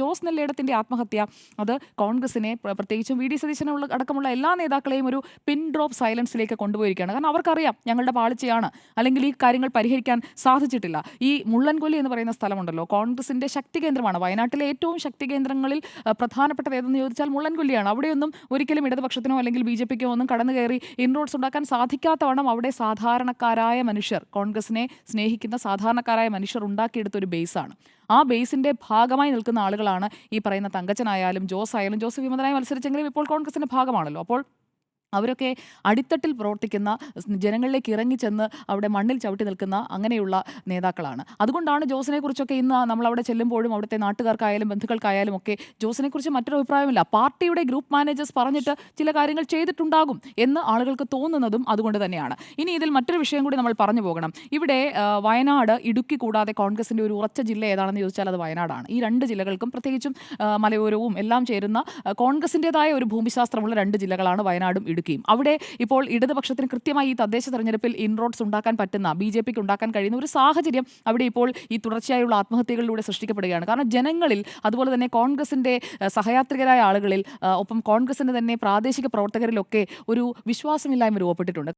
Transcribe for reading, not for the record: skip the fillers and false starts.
ജോസ് നെല്ലേടത്തിന്റെ ആത്മഹത്യ അത് കോൺഗ്രസിനെ പ്രത്യേകിച്ചും വി ഡി സതീശനുള്ള അടക്കമുള്ള എല്ലാ നേതാക്കളെയും ഒരു പിൻ ഡ്രോപ്പ് സൈലൻസിലേക്ക് കൊണ്ടുപോയിരിക്കുകയാണ്. കാരണം അവർക്കറിയാം ഞങ്ങളുടെ പാളിച്ചയാണ്, അല്ലെങ്കിൽ ഈ കാര്യങ്ങൾ പരിഹരിക്കാൻ സാധിച്ചിട്ടില്ല. ഈ മുള്ളൻകൊല്ലി എന്ന് പറയുന്ന സ്ഥലമുണ്ടല്ലോ, കോൺഗ്രസിന്റെ ശക്തി കേന്ദ്രമാണ്. വയനാട്ടിലെ ഏറ്റവും ശക്തി കേന്ദ്രങ്ങളിൽ പ്രധാനപ്പെട്ടത് ഏതെന്ന് ചോദിച്ചാൽ മുള്ളൻകൊല്ലിയാണ്. അവിടെയൊന്നും ഒരിക്കലും ഇടതുപക്ഷത്തിനോ അല്ലെങ്കിൽ ബി ജെ പിക്കോ ഒന്നും കടന്നു കയറി ഇൻറോഡ്സ് ഉണ്ടാക്കാൻ സാധിക്കാത്തവണ്ണം അവിടെ സാധാരണക്കാരായ മനുഷ്യർ, കോൺഗ്രസിനെ സ്നേഹിക്കുന്ന സാധാരണക്കാരായ മനുഷ്യർ ഉണ്ടാക്കിയെടുത്ത ഒരു ബേസാണ്. ആ ബേസിന്റെ ഭാഗമായി നിൽക്കുന്ന ആളുകളാണ് ഈ പറയുന്ന തങ്കച്ചനായാലും ജോസ് ആയാലും. ജോസ് വിമതനായി മത്സരിച്ചെങ്കിലും ഇപ്പോൾ കോൺഗ്രസിന്റെ ഭാഗമാണല്ലോ. അപ്പോൾ അവരൊക്കെ അടിത്തട്ടിൽ പ്രവർത്തിക്കുന്ന, ജനങ്ങളിലേക്ക് ഇറങ്ങിച്ചെന്ന് അവിടെ മണ്ണിൽ ചവിട്ടി നിൽക്കുന്ന അങ്ങനെയുള്ള നേതാക്കളാണ്. അതുകൊണ്ടാണ് ജോസിനെ കുറിച്ചൊക്കെ ഇന്ന് നമ്മൾ അവിടെ ചെല്ലുമ്പോഴും അവിടുത്തെ നാട്ടുകാർക്കായാലും ബന്ധുക്കൾക്കായാലും ഒക്കെ ജോസിനെ കുറിച്ച് മറ്റൊരു അഭിപ്രായമില്ല. പാർട്ടിയുടെ ഗ്രൂപ്പ് മാനേജേഴ്സ് പറഞ്ഞിട്ട് ചില കാര്യങ്ങൾ ചെയ്തിട്ടുണ്ടാകും എന്ന് ആളുകൾക്ക് തോന്നുന്നതും അതുകൊണ്ട് തന്നെയാണ്. ഇനി ഇതിൽ മറ്റൊരു വിഷയം കൂടി നമ്മൾ പറഞ്ഞു പോകണം. ഇവിടെ വയനാട്, ഇടുക്കി കൂടാതെ കോൺഗ്രസിന്റെ ഒരു ഉറച്ച ജില്ല ഏതാണെന്ന് ചോദിച്ചാൽ അത് വയനാടാണ്. ഈ രണ്ട് ജില്ലകൾക്കും പ്രത്യേകിച്ചും മലയോരവും എല്ലാം ചേരുന്ന കോൺഗ്രസിൻ്റെതായ ഒരു ഭൂമിശാസ്ത്രമുള്ള രണ്ട് ജില്ലകളാണ് വയനാടും ഇടുക്കിയും. അവിടെ ഇപ്പോൾ ഇടതുപക്ഷത്തിന് കൃത്യമായി ഈ തദ്ദേശ തെരഞ്ഞെടുപ്പിൽ ഇൻറോഡ്സ് ഉണ്ടാക്കാൻ പറ്റുന്ന, ബി ജെ പിക്ക് ഉണ്ടാക്കാൻ കഴിയുന്ന ഒരു സാഹചര്യം അവിടെ ഇപ്പോൾ ഈ തുടർച്ചയായുള്ള ആത്മഹത്യകളിലൂടെ സൃഷ്ടിക്കപ്പെടുകയാണ്. കാരണം ജനങ്ങളിൽ, അതുപോലെ തന്നെ കോൺഗ്രസിന്റെ സഹയാത്രികരായ ആളുകളിൽ, ഒപ്പം കോൺഗ്രസിന്റെ തന്നെ പ്രാദേശിക പ്രവർത്തകരിലൊക്കെ ഒരു വിശ്വാസമില്ലായ്മ രൂപപ്പെട്ടിട്ടുണ്ട്.